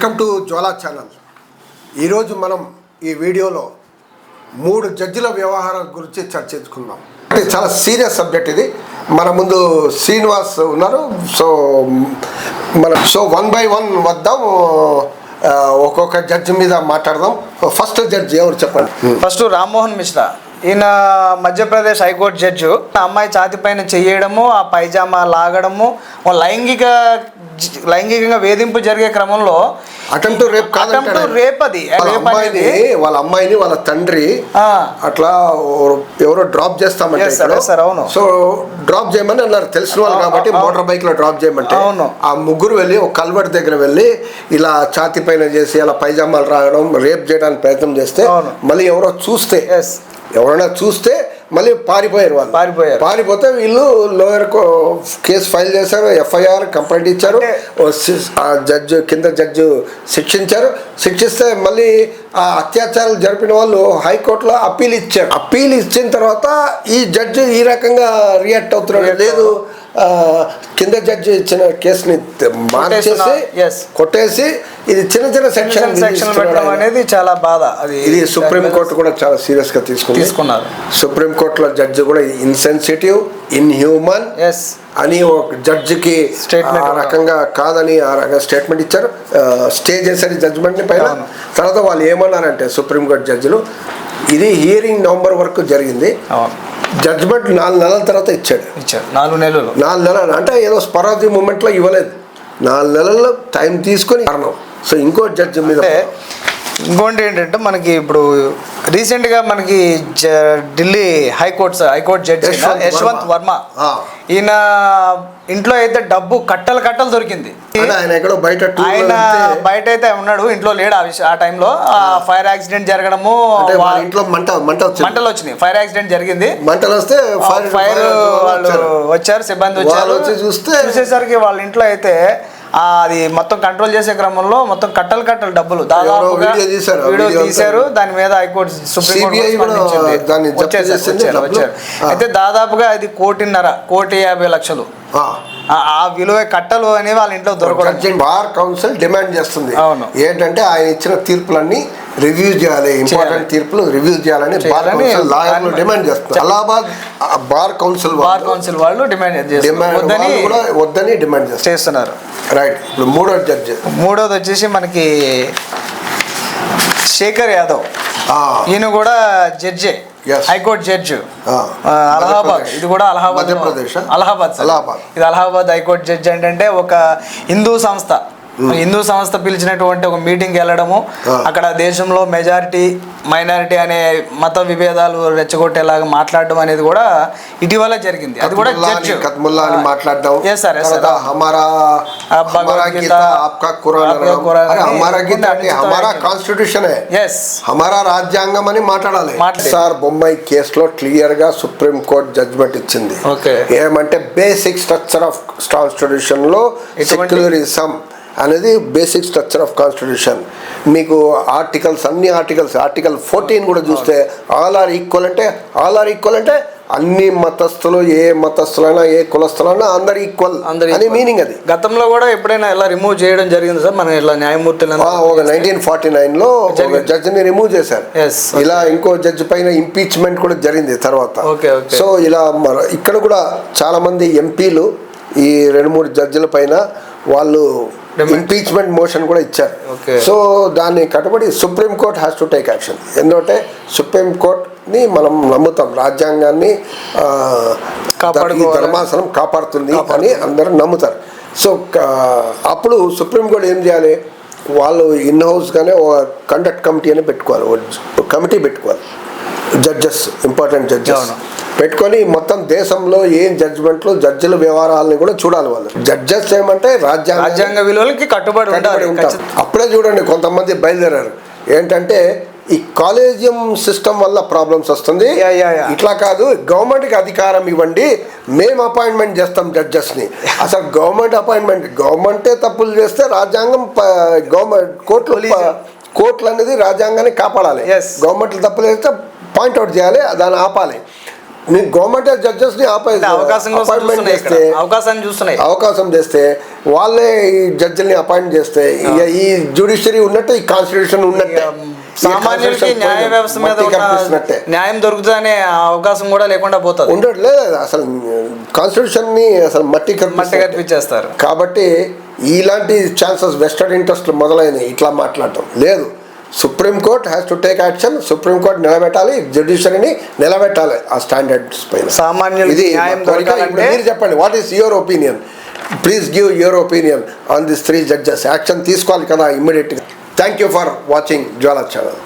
Welcome to Jwala channel. ఈరోజు మనం ఈ వీడియోలో 3 జడ్జిల వ్యవహారాల గురించి చర్చించుకుందాం. అంటే చాలా సీరియస్ సబ్జెక్ట్ ఇది. మన ముందు శ్రీనివాస్ ఉన్నారు. సో 1 by 1 వద్దాం, ఒక్కొక్క జడ్జి మీద మాట్లాడదాం. ఫస్ట్ జడ్జి ఎవరు చెప్పండి? ఫస్ట్ రామ్మోహన్ మిశ్రా. ఈయన మధ్యప్రదేశ్ హైకోర్టు జడ్జి. అమ్మాయి ఛాతి పైన చెయ్యడము, ఆ పైజామా లాగడము, లైంగికంగా వేధింపు జరిగే క్రమంలో అటెంప్ట్ రేప్ అది వాళ్ళ అమ్మాయిని వాళ్ళ తండ్రి అట్లా ఎవరో డ్రాప్ చేస్తామంటే, సో డ్రాప్ చేయమని అన్నారు. తెలిసిన వాళ్ళు కాబట్టి మోటార్ బైక్ లో డ్రాప్ చేయమంటే ఆ ముగ్గురు వెళ్ళి ఒక కల్వర్ట్ దగ్గర వెళ్ళి ఇలా ఛాతి పైన చేసి అలా పైజామాలు రాయడం, రేప్ చేయడానికి ప్రయత్నం చేస్తే మళ్ళీ ఎవరైనా చూస్తే మళ్ళీ పారిపోయారు. పారిపోతే వీళ్ళు లోయర్ కేసు ఫైల్ చేశారు, ఎఫ్ఐఆర్ కంప్లైంట్ ఇచ్చారు. కింద జడ్జి శిక్షిస్తే మళ్ళీ ఆ అత్యాచారాలు జరిపిన వాళ్ళు హైకోర్టులో అప్పీల్ ఇచ్చారు. అప్పీల్ ఇచ్చిన తర్వాత ఈ జడ్జి ఈ రకంగా రియాక్ట్ అవుతున్నాడు. లేదు, కింద జడ్జి ఇచ్చిన కేసుని మార్చేసి కొట్టేసి ఇది చిన్న సెక్షన్ పెట్టడం అనేది చాలా బాధ. ఇది సుప్రీంకోర్టు కూడా చాలా సీరియస్ గా తీసుకున్నారు. సుప్రీంకోర్టులో జడ్జి కూడా ఇన్సెన్సిటివ్, ఇన్హ్యూమన్ అని ఒక జడ్జికి ఆ రకంగా కాదని ఆ రకంగా స్టేట్మెంట్ ఇచ్చారు. స్టే చేశారు జడ్జిమెంట్ ని పైన. తర్వాత వాళ్ళు ఏమన్నారంటే సుప్రీంకోర్టు జడ్జిలు, ఇది హియరింగ్ నవంబర్ వరకు జరిగింది, జడ్జిమెంట్ 4 నెలల తర్వాత ఇచ్చాడు. 4 నెలలు అంటే ఏదో స్పరాది మూమెంట్ లో ఇవ్వలేదు. 4 నెలల్లో టైం తీసుకొని కారణం. సో ఇంకో జడ్జి మీద ఇంకోటి ఏంటంటే, మనకి ఇప్పుడు రీసెంట్గా మనకి ఢిల్లీ హైకోర్టు జడ్జి యశ్వంత్ వర్మ, ఈయన ఇంట్లో అయితే డబ్బు కట్టలు దొరికింది. ఆయన బయట అయితే ఉన్నాడు, ఇంట్లో లేడు. ఆ టైంలో ఫైర్ యాక్సిడెంట్ జరగడము, ఇంట్లో మంటలు వచ్చినాయి, ఫైర్ యాక్సిడెంట్ జరిగింది. మంటలు వస్తే ఫైర్ వాళ్ళు వచ్చారు, సిబ్బంది వచ్చారు. చూసేసరికి వాళ్ళ ఇంట్లో అయితే అది మొత్తం కంట్రోల్ చేసే క్రమంలో మొత్తం కట్టలు డబ్బులు దాదాపుగా వీడియో తీశారు. దాని మీద హైకోర్టు సుప్రీంకోర్టు వచ్చారు. అయితే దాదాపుగా అది 1,50,00,000 ఆ విలువ కట్టలు అనేవి వాళ్ళ ఇంట్లో దొరకడం. బార్ కౌన్సిల్ డిమాండ్ చేస్తుంది ఏంటంటే, ఆయన ఇచ్చిన తీర్పులన్నీ రివ్యూ చేయాలి, ఇంపార్టెంట్ తీర్పులు రివ్యూ చేయాలని బార్ కౌన్సిల్ లాయర్లు డిమాండ్ చేస్తారు. అలహాబాద్ బార్ కౌన్సిల్ వాళ్ళు వద్దని డిమాండ్ చేస్తున్నారు. రైట్. ఇప్పుడు మూడోది వచ్చేసి మనకి శేఖర్ యాదవ్. ఈయన కూడా జడ్జే, హైకోర్టు జడ్జి, అలహాబాద్. ఇది కూడా అలహాబాద్, ఇది అలహాబాద్ హైకోర్టు జడ్జి. ఏంటంటే ఒక హిందూ సంస్థ పిలిచినటువంటి ఒక మీటింగ్కి వెళ్ళడము, అక్కడ దేశంలో మెజారిటీ మైనారిటీ అనే మత విభేదాలు రెచ్చగొట్టేలాగా మాట్లాడడం అనేది కూడా ఇటీవల జరిగింది. అది కూడా జడ్జి రాజ్యాంగం అని మాట్లాడాలి. సార్ బొమ్మాయి కేసులో క్లియర్ గా సుప్రీం కోర్టు జడ్జిమెంట్ ఇచ్చింది. ఏమంటే బేసిక్ స్ట్రక్చర్ ఆఫ్ కాన్స్టిట్యూషన్ లో సెక్యులరిజం అనేది బేసిక్ స్ట్రక్చర్ ఆఫ్ కాన్స్టిట్యూషన్. మీకు ఆర్టికల్ 14 కూడా చూస్తే ఆల్ ఆర్ ఈక్వల్ అంటే అన్ని మతస్థులు, ఏ మతస్థులైనా ఏ కులస్థులైనా అందరు ఈక్వల్ అని మీనింగ్. అది గతంలో కూడా ఎప్పుడైనా ఇలా రిమూవ్ చేయడం జరిగింది సార్? మన ఇలా న్యాయమూర్తులు ఒక 1949లో జడ్జిని రిమూవ్ చేశారు. ఇలా ఇంకో జడ్జి పైన ఇంపీచ్మెంట్ కూడా జరిగింది తర్వాత. సో ఇలా ఇక్కడ కూడా చాలా మంది ఎంపీలు ఈ 2-3 జడ్జిల పైన వాళ్ళు ఇంపీచ్మెంట్ మోషన్ కూడా ఇచ్చారు. సో దాన్ని కట్టుబడి supreme court has to take action. ఎందుకంటే సుప్రీం కోర్ట్ని మనం నమ్ముతాం, రాజ్యాంగాన్ని ధర్మాసనం కాపాడుతుంది అని అందరూ నమ్ముతారు. సో అప్పుడు సుప్రీం కోర్ట్ ఏం చేయాలి? వాళ్ళు ఇన్ హౌస్గానే ఒక కండక్ట్ కమిటీ అని పెట్టుకోవాలి, జడ్జెస్, ఇంపార్టెంట్ జడ్జెస్ పెట్టుకొని మొత్తం దేశంలో ఏం జడ్జిమెంట్లు, జడ్జిల వ్యవహారాలని కూడా చూడాలి. వాళ్ళు జడ్జెస్ ఏమంటే రాజ్యాంగ విలువలకి కట్టుబడి ఉంటారు. అప్పుడే చూడండి కొంతమంది బయలుదేరారు. ఏంటంటే ఈ కాలేజియం సిస్టమ్ వల్ల ప్రాబ్లమ్స్ వస్తుంది, ఇట్లా కాదు, గవర్నమెంట్కి అధికారం ఇవ్వండి, మేము అపాయింట్మెంట్ చేస్తాం జడ్జెస్ని. అసలు గవర్నమెంటే తప్పులు చేస్తే రాజ్యాంగం కోర్టులు అనేది రాజ్యాంగాన్ని కాపాడాలి. గవర్నమెంట్లు తప్పులు చేస్తే పాయింట్అవుట్ చేయాలి, దాన్ని ఆపాలి. నీ గవర్నమెంట్ జడ్జెస్ ని అపాయింట్మెంట్ చేస్తే అవకాశం చేస్తే వాళ్ళే ఈ జడ్జిల్ని అపాయింట్ చేస్తే ఇక ఈ జ్యుడిషియరీ ఉన్నట్టే, ఈ కాన్స్టిట్యూషన్ ఉన్నట్టే, సామాన్యులకి న్యాయ వ్యవస్థ మీద న్యాయం దొరుకుతుందనే అవకాశం కూడా లేకుండా పోతుంది. ఉండట్లేదు అసలు, కాన్స్టిట్యూషన్ ని అసలు మట్టి కనిపించేస్తారు. కాబట్టి ఇలాంటి ఛాన్సెస్ వెస్టెడ్ ఇంట్రెస్ట్ మొదలైనవి ఇట్లా మాట్లాడటం లేదు. Supreme court has to take action. Supreme court నిలబెట్టాలి, జ్యుడిషియరీని నిలబెట్టాలి ఆ స్టాండర్డ్స్ పైన. సామాన్యులకి న్యాయం దొరకాలంటే మీరు చెప్పండి, what is your opinion? Please give your opinion on this 3 judges. Action తీసుకోవాలి కదా ఇమ్మీడియట్గా. Thank you for watching Jwala channel.